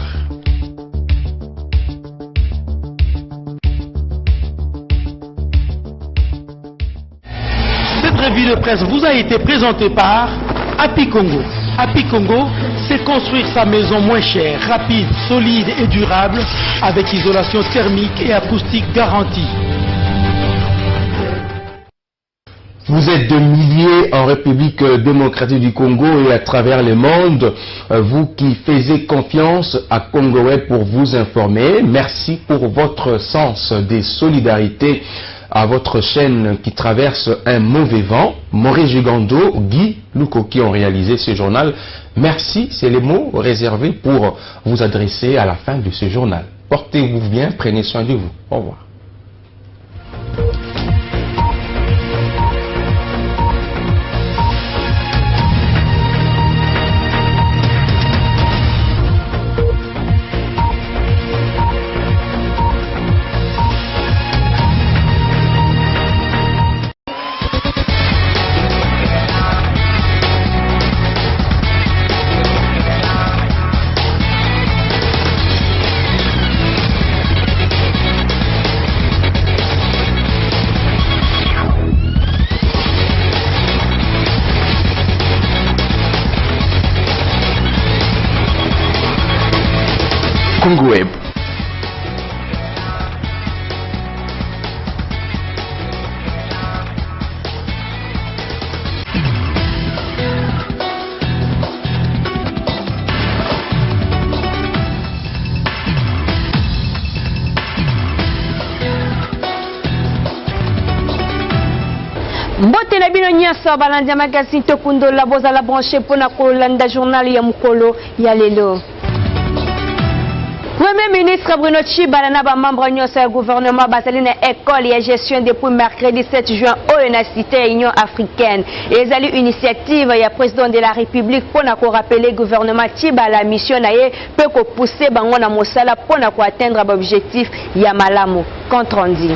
Cette revue de presse vous a été présentée par Happy Congo. Happy Congo, c'est construire sa maison moins chère, rapide, solide et durable avec isolation thermique et acoustique garantie. Vous êtes de milliers en République démocratique du Congo et à travers le monde, vous qui faisiez confiance à Congo Web pour vous informer. Merci pour votre sens des solidarités à votre chaîne qui traverse un mauvais vent. Maurice Jugando, Guy Louko qui ont réalisé ce journal. Merci, c'est les mots réservés pour vous adresser à la fin de ce journal. Portez-vous bien, prenez soin de vous. Au revoir. Congo Web. Mbote na bino nyonso balandi ya magazine tokundola bozala branché mpona kolanda journal ya mokolo ya lelo. Premier ministre Bruno Tshibala na membre nyonso ya gouvernement bazali na école ya gestion depuis mercredi 7 juin oyo na cité ya Union africaine. Ezali initiative ya président de la République pona ko rappeler gouvernement Tshibala mission na ye pe ko pousser bango na mosala pona ko atteindre objectif ya malamu. Compte rendu.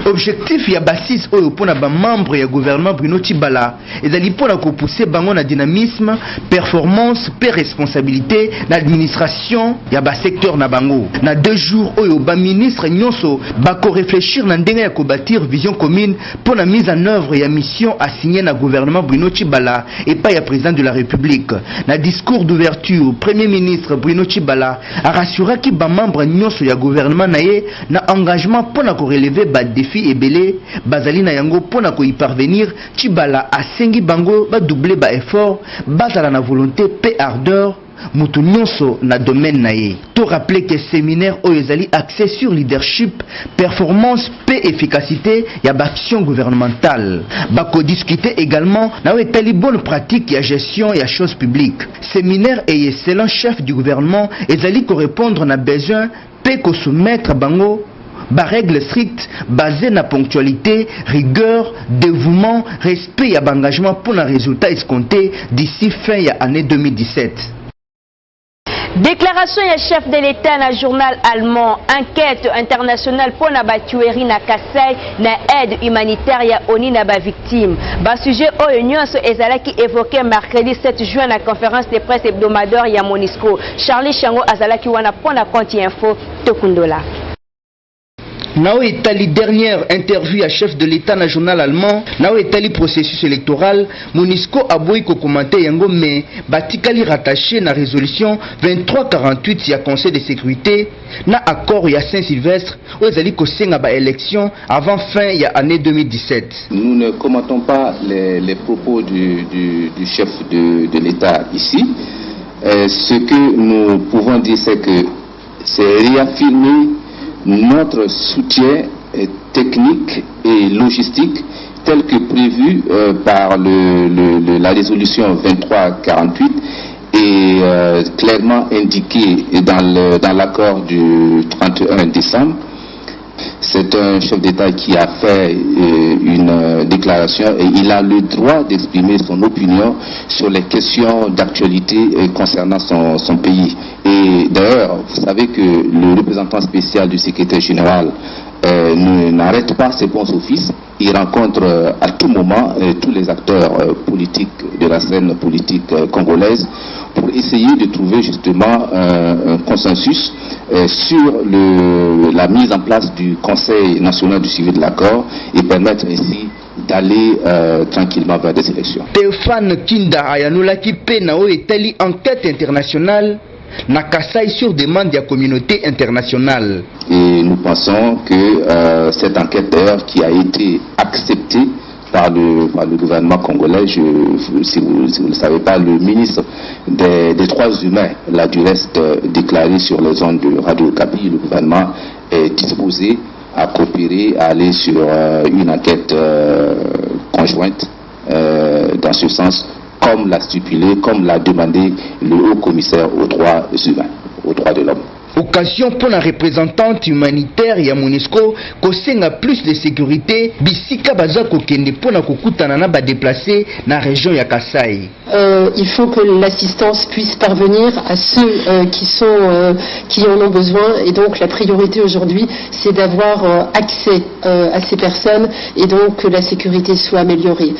Objectif ya basis oyo pona ba membre ya gouvernement Bruno Tshibala ezali pona ko pousser bango na dynamisme, performance, pe responsabilité na administration ya ba secteur na bango. Na 2 jours oyo ba ministre nyonso ba ko réfléchir na ndenge ya ko bâtir vision commune pona mise en œuvre ya mission assignée na gouvernement Bruno Tshibala et pas ya président de la République. Na discours d'ouverture, premier ministre Bruno Tshibala a rassuré ki ba membre nyonso ya gouvernement na ye na engagement pona ko relever ba défi ebele bazali na yango pona ko y parvenir. Tshibala asengi bango ba doubler ba effort bazala na volonté pe ardeur mutu nyonso na domaine na ye. To rappeler que séminaire oyo ezali axé sur leadership, performance pe efficacité ya baction gouvernementale. Bako discuter également na etali bonne pratique ya gestion ya choses publiques. Séminaire et excellent chef du gouvernement ezali ko répondre na besoin pe ko soumettre bango ba règle stricte basée na ponctualité, rigueur, dévouement, respect et engagement pour un résultat escompté d'ici fin ya année 2017. Déclaration du chef de l'État dans le journal allemand. Enquête internationale pour la tuerie na Kasai na aide humanitaire ya ONU na ba victime. Ba sujet au union ezala qui évoqué mercredi 7 juin na conférence de presse hebdomadaire ya Monisco. Charlie Chango azala qui wana pour na compte info Tokundola. Nao etali dernière interview à chef de l'État na journal allemand, nao etali processus électoral, Monisco aboyi ko commenter yango mais batikali rattaché na résolution 2348 ya Conseil de sécurité na accord ya Saint-Sylvestre où ezali ko senga ba élection avant fin ya année 2017. Nous ne commentons pas les propos du chef de l'État ici. Ce que nous pouvons dire c'est que c'est réaffirmer notre soutien technique et logistique tel que prévu par la résolution 2348 et clairement indiqué dans l'accord du 31 décembre. C'est un chef d'État qui a fait une déclaration et il a le droit d'exprimer son opinion sur les questions d'actualité concernant son pays. Et d'ailleurs, vous savez que le représentant spécial du secrétaire général n'arrête pas ses bons offices. Il rencontre à tout moment tous les acteurs politiques de la scène politique congolaise pour essayer de trouver justement un consensus sur la mise en place du Conseil national du suivi de l'accord et permettre ainsi d'aller tranquillement vers des élections. Théophane Kinda ayanolaki pe nao etali enquête internationale na Kasai sur demande de la communauté internationale. Et nous pensons que cette enquête d'ailleurs qui a été acceptée par le gouvernement congolais, si vous ne le savez pas, le ministre des droits humains l'a du reste déclaré sur les ondes de Radio Okapi. Le gouvernement est disposé à coopérer, à aller sur une enquête conjointe dans ce sens, comme l'a stipulé, comme l'a demandé le haut commissaire aux droits humains, aux droits de l'homme. Occasion pour la représentante humanitaire ya Monisco kosenga plus de sécurité bisika baza kokende pona kokutana na ba déplacer na région ya Kasai. Il faut que l'assistance puisse parvenir à ceux qui en ont besoin et donc la priorité aujourd'hui c'est d'avoir accès à ces personnes et donc que la sécurité soit améliorée.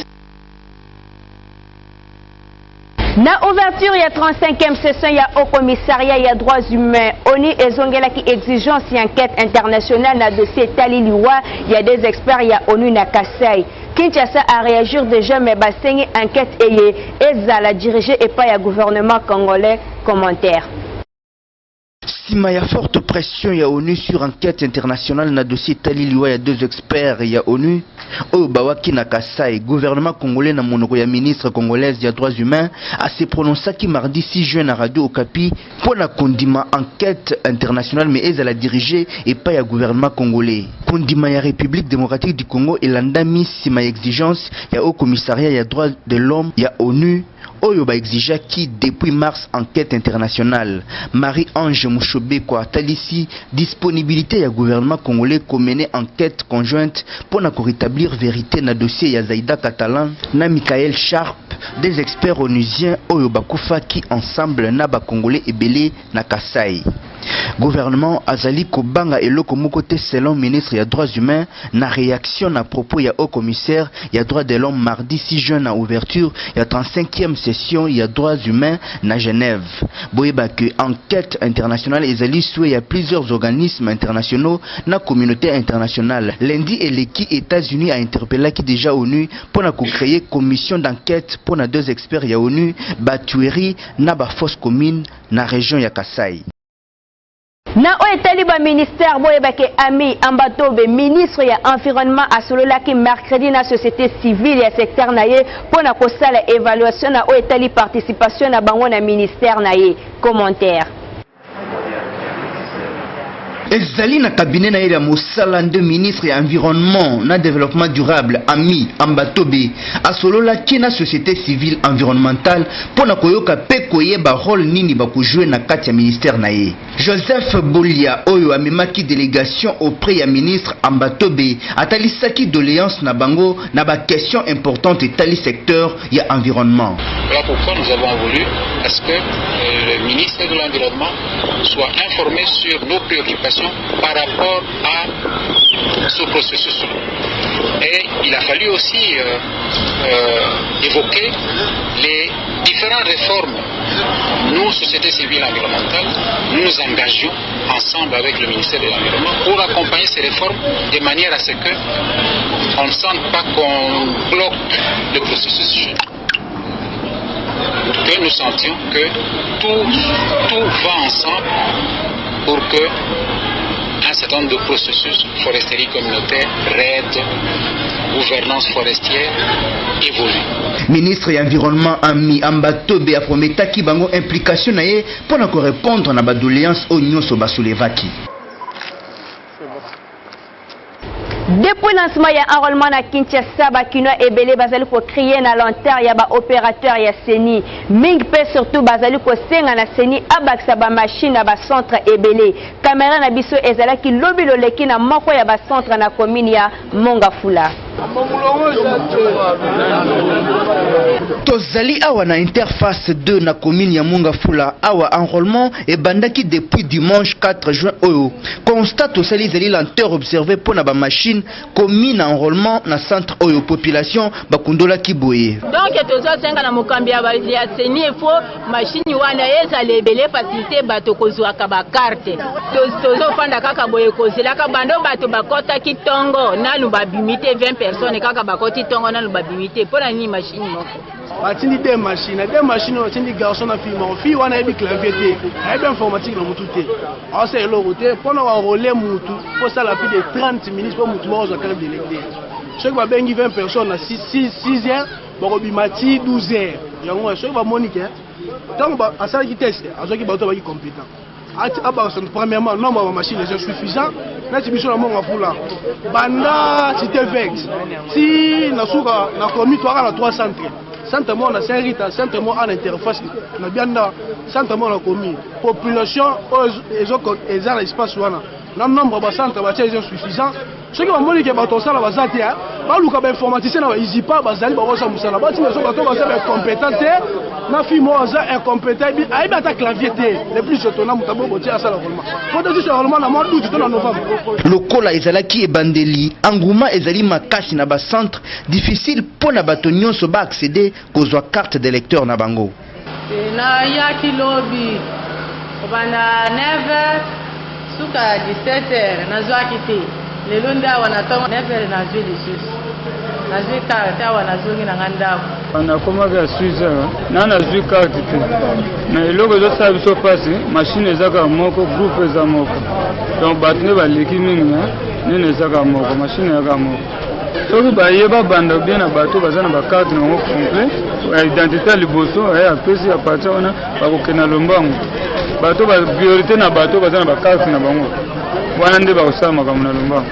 Na ouverture ya 35e session ya au commissariat ya droits humains, ONU ezongela ki exigence ya enquête internationale na dossier Tali Liwa, il y a des experts ya ONU na Kasai. Kinshasa a réagir déjà mais basengi enquête eye ezala dirigé et pas ya gouvernement congolais. Commentaire. Sima ya forte pression ya ONU sur enquête internationale na dossier Tali Liwa ya deux experts ya ONU oyo bawaki na Kasai, gouvernement congolais na monoko ya ministre congolaise ya droits humains a se prononcaki mardi 6 juin na Radio Okapi pour na kondima enquête internationale mais ezala dirigée et pas ya gouvernement congolais. Kondima ya République démocratique du Congo elandami sima ya exigence ya au commissariat ya droits de l'homme ya ONU oyo ba exigaki depuis mars enquête internationale. Marie-Ange Mouchobe kwa talisi disponibilité ya gouvernement congolais ko mener enquête conjointe pour na rétablir vérité na dossier ya Zaïda Catalan na Michael Sharp, des experts onusiens oyo bakufa ki ensemble na ba congolais ebele na Kasai. Gouvernement azali kobanga eloko moko te selon ministre ya droits humains na réaction na propos ya haut commissaire ya droits de l'homme mardi 6 juin na ouverture ya 35e session ya droits humains na Genève. Boyeba que enquête internationale ezali souhait ya plusieurs organismes internationaux na communauté internationale. Lundi eleki États-Unis a interpellé qui déjà ONU pour na créer commission d'enquête pour na deux experts ya ONU batuerie na ba fosse commune na région ya Kasai. Na oetali ba ministère boyebake Ami Ambatobe ministre ya environnement asololaki mercredi na société civile ya secteur naye pona kosala évaluation na oetali participation na bango na ministère naye. Commentaire. ezali na cabinet na ya mosala de ministre ya environnement na développement durable Ami Ambatobe asolola kina société civile environnementale pona koyoka pe koyeba rôle nini bakujue na kati ya ministère na ye. Joseph Bolia oyo amemaki délégation auprès ya ministre Ambatobe atalisaki doléance na bango na ba question importante etali secteur ya environnement. Voilà pourquoi nous avons voulu à ce que le ministre de l'Environnement soit informé sur nos préoccupations par rapport à ce processus. Et il a fallu aussi évoquer les différentes réformes. Nous, société civile environnementale, nous engageons ensemble avec le ministère de l'Environnement pour accompagner ces réformes de manière à ce qu'on ne sente pas qu'on bloque le processus. Que nous sentions que tout va ensemble pour que un certain nombre de processus forestiers communautaires, RED, gouvernance forestière évoluent. Ministre de l'Environnement Ami Ambatobe a promis ki bango implication na ye pour répondre à la doléance au nyonso basoulevaki. Depuis lancement ya enrôlement na Kinshasa bakino ebele bazali ko crier na lanterne ya ba opérateur ya Seni ming pe surtout bazali ko senga na Seni abaksa ba machine na ba centre ebele caméra na biso ezala ki lobi loleki na moko ya ba centre na commune ya Mongafula. Tozali awa na interface 2 na commune ya Mongafula awa enrôlement et bandaki depuis dimanche 4 juin oyo constate osali zali lenteur observé pour na ba machine commune enrôlement na centre oyo population bakundola kiboye. Donc tozo senga na mokambi ya Seni ifo machine wana eza lebele facilité bato kozwa ka ba carte tozo fanda kaka boye kozela ka bando bato bakota kitongo na lubabimite 20 personnes kaka bakoti tongo na lubabimite pona ni machine moko batindi des machines otindi garçon na fille wana ebi clavier te ebi informatique na mutu te asa eloko te pona wa relais mutu pour ça la plus de 30 minutes pour mutu ba carte d'électeur ceux qui va bengi 20 personnes à 6 heures bako bimati 12 heures yango ceux qui va monique donc ba asala ki test azoki bato ba ki compétent premièrement nombre de machines est suffisant na tibiso na monga fula banda cité vex si na suka na komi to na 3 centres centre mo na Saint-Rita centre mo en interface na bianda centre mo na komi population ezala espace wana na nombre de centres ba est suffisant ceux qui vont monique bato sala bazati ba luka ba informaticien na izipa bazali ba kosa musala ba timeso bato ba sala compétent na fi moza incompétent bi aiba ta clavier te le plus étonnant mutabo boti asala vraiment faut dire seulement na mois d'août na novembre lokola ezalaki ebandeli engouement ezali makasi na ba centre difficile pona bato nyonso ba accéder kozwa carte d'électeur na bango na ya kilobi bana 9h suka 17h nazwa kiti lelo nda wana tongo 9h nazwi lisusu nazwi carte wana zongi na ngandako na koma vya Suisse na nazwi carte te mais eloko ezosala biso pasi machine ezaka moko groupe eza moko donc bato nde baleki mingi nini ezaka moko machine ezaka moko soki bayeba banda bien na bato baza na bakarte na bango complet identité ya liboso apesi ya parti wana bakokenda lombango bato priorité na bato baza na bakarte na bango wana nde bakosala makambo na lombango.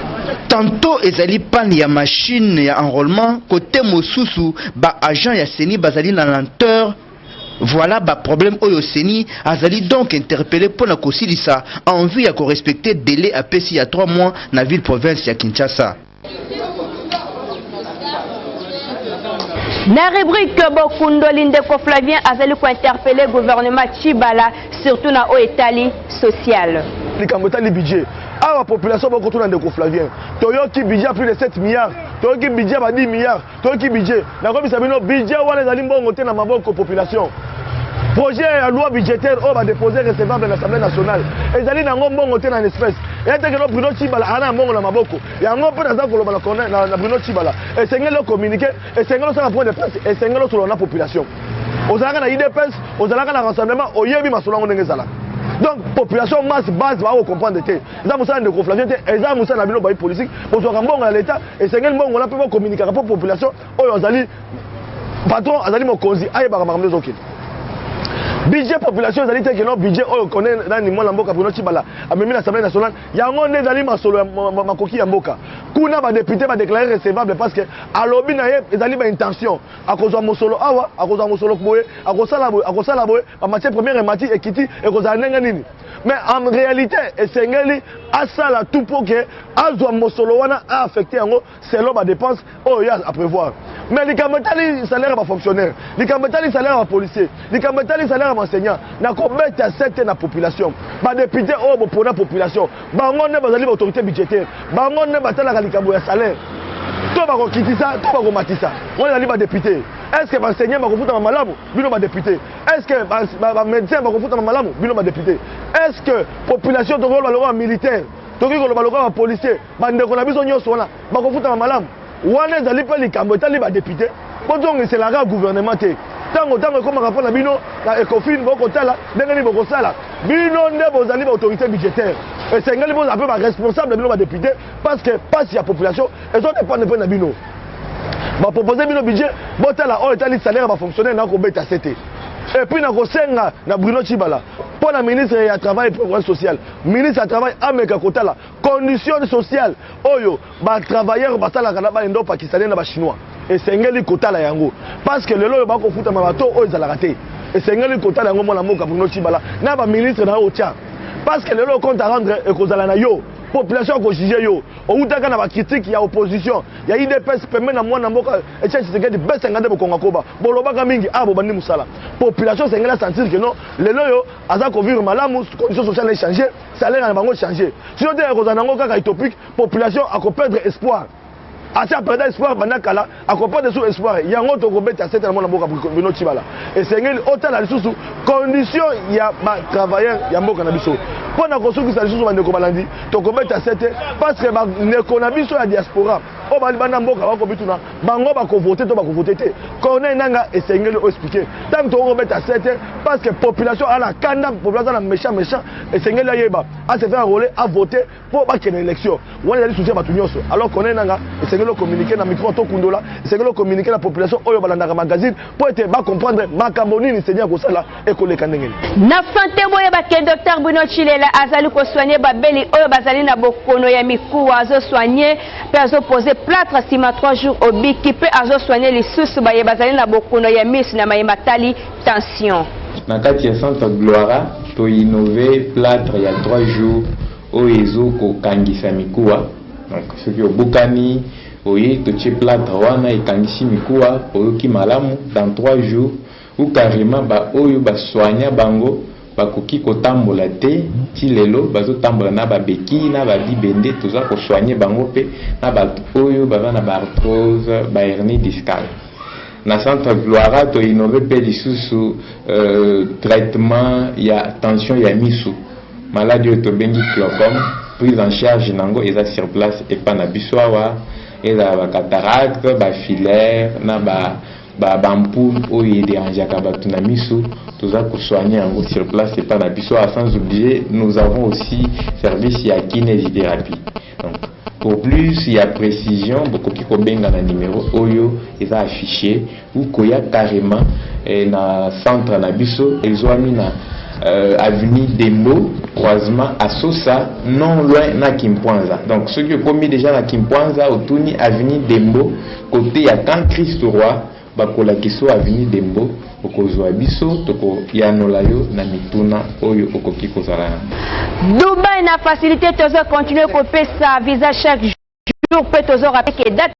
Tantôt ezali panne ya machine ya enrôlement côté mosusu ba agent ya Seni bazali na lenteur. Voilà ba problème oyo Seni azali donc interpellé pour na kosilisa en vue ya ko respecter délai à pesi ya 3 mois na ville province ya Kinshasa. Na rubrique Bokundo Lindeko Flavien azali ko interpeller gouvernement Tshibala surtout na o etali social. Likamotali budget à la population va retourner dans le Flavien. Toyoki budget plus de 7 milliards, Toyoki budget à 10 milliards, Toyoki budget. N'a comme ça budget ou les aliments monter dans ma population. Projet à loi budgétaire on va déposer recevable à l'Assemblée nationale. Et d'aller dans bon monter dans l'espèce. Et dès que le Bruno Tshibala a un bon dans maboko. Et un peu dans le connaît na Bruno Tshibala. Et c'est le communiquer et c'est le point de presse et c'est le sur la population. Aux arrêts na IDPS, aux arrêts na rassemblement, au yebi masolongo ngezala. Donc, population masse base va comprendre que ça moussa de conflagration, et ça moussa na bino bayi politique, pour se rendre à l'état, et c'est quel moment on a pu communiquer pour la population, oh azali patron azali mokonzi, aïe baramamde zoki. budget population ezali te que non budget oyo connaît dans mwana mboka Bruno Tshibala amemi l'Assemblée nationale yango nde ezali masolo makoki ya mboka kuna ba député ba déclarer recevable parce que alobi na ye ezali ba intention akozwa mosolo awa akozwa mosolo boye akosala boye ba matière première et mati ekiti ekozala ndenge nini mais en réalité esengeli asala tout pour que azwa mosolo wana a affecté yango selon ba dépense oyo ya à prévoir mais likambo etali salaire ba fonctionnaire likambo etali salaire ba policier likambo etali salaire ba enseignant na kobeta sete na population ba député oyo bopona population bango nde bazali ba autorité budgétaire bango nde batalaka likambo ya salaire to bakokitisa to bakomatisa wana ezali ba député. Est-ce que l'enseignant va confondre ma malamu? Bino ma député. Est-ce que le médecin va confondre ma malamu? Bino ma député. Est-ce que la population de Golo militaire, de policier, de va confondre ma malamu? Ou est-ce que les Cambodgiens va député? C'est la gouvernement. Tango comme rapport na bino na Ecofin boko tala ndenge boko sala bino nde bozali ba autorité budgétaire et c'est ngali bo appelé ba responsable bino ba député parce que passe la population et ont dépendre de bino. Va proposer bino budget botala o etali salaire va fonctionner na ko beta CT et puis na ko senga na Bruno Tshibala pour la ministre ya travail et progrès social ministre ya travail ameka kotala conditions sociales oyo ba travailleurs batala kana ba ndo pakistanais na ba chinois et sengeli kotala yango parce que lelo ba ko futa mabato oyo za la raté et sengeli kotala yango mona moka Bruno Tshibala na ba ministre na otia parce que lelo compte à rendre et kozala na yo population ko juger yo outaka na ba critique ya opposition ya IDPS pembe na mwana mboka eche tsengedi best ngande bokonga koba bolobaka mingi abo bandi musala population sengela sentir que non lelo yo aza ko vivre malamu conditions sociales changer salaire na bango changer sinon te ko zanango kaka utopique population a ko perdre espoir ati a perdre espoir bana kala a ko perdre sous espoir yango to ko beta cette na mwana mboka Bruno Tshibala et sengeli otala lisusu condition ya ba travailleurs ya mboka na biso pour na kosukisa lisusu bande ko balandi to ko beta cette parce que ba neko na biso ya diaspora o bali bana mboka ba ko bituna bango ba ko voter to ba ko voter te kone nanga esengeli o expliquer tant to ko beta cette parce que population a la kanda population na méchant esengeli ayeba a se faire enrôler à voter pour ba kene élection wala ali soutien batu nyonso alors kone nanga esengeli communiquer na micro to kundola esengeli communiquer la population oyo balanda magazine pour être ba comprendre makambo nini seigneur ko sala e ko leka ndenge na santé boye ba ke docteur Bruno Tshibala azali ko soigner babeli oyo bazali na bokono ya mikuwa azo soigner pe azo poser plâtre sima 3 jours au biki pe azo soigner les sous baye bazali na bokono ya miss na mayema tali tension na kati ya centre Gloire to innover plâtre ya 3 jours oyo ko kangisa mikuwa donc ce qui obukani oye to tche plâtre wana ekangisi mikuwa oyo ki malamu dans 3 jours ou carrément ba oyo ba soigner bango bakoki kotambola te ti lelo bazotambola na babeki na babibende toza kosoigner bango pe na bato oyo baza na baarthrose bahernie discale na centre Gloire to innové pe lisusu traitement ya tension ya misu maladie oyo tobengi glaucome prise en charge nango eza sur place epa na biso awa eza bacataracte bafilaire na bampoule oyo ederangeaka bato na miso toza kosoigner yango sur place et pas na biso. Sans oublier nous avons aussi service ya kinésithérapie. Donc pour plus il y a précision bokoki kobenga na numéro oyo eza affiché ou koya carrément na centre na biso ezwami na avenue Dembo croisement à Sosa non loin na Kimpwanza. Donc ceux qui ont commis déjà na Kimpwanza autouni avenue Dembo côté ya Camp Christ Roi bakola kiso avenue Dembo okozwa biso toko yanola yo na mituna oyo okoki kozala. Dubai na facilité tozo continuer ko pesa visa chaque jour pe tozo rappeler que date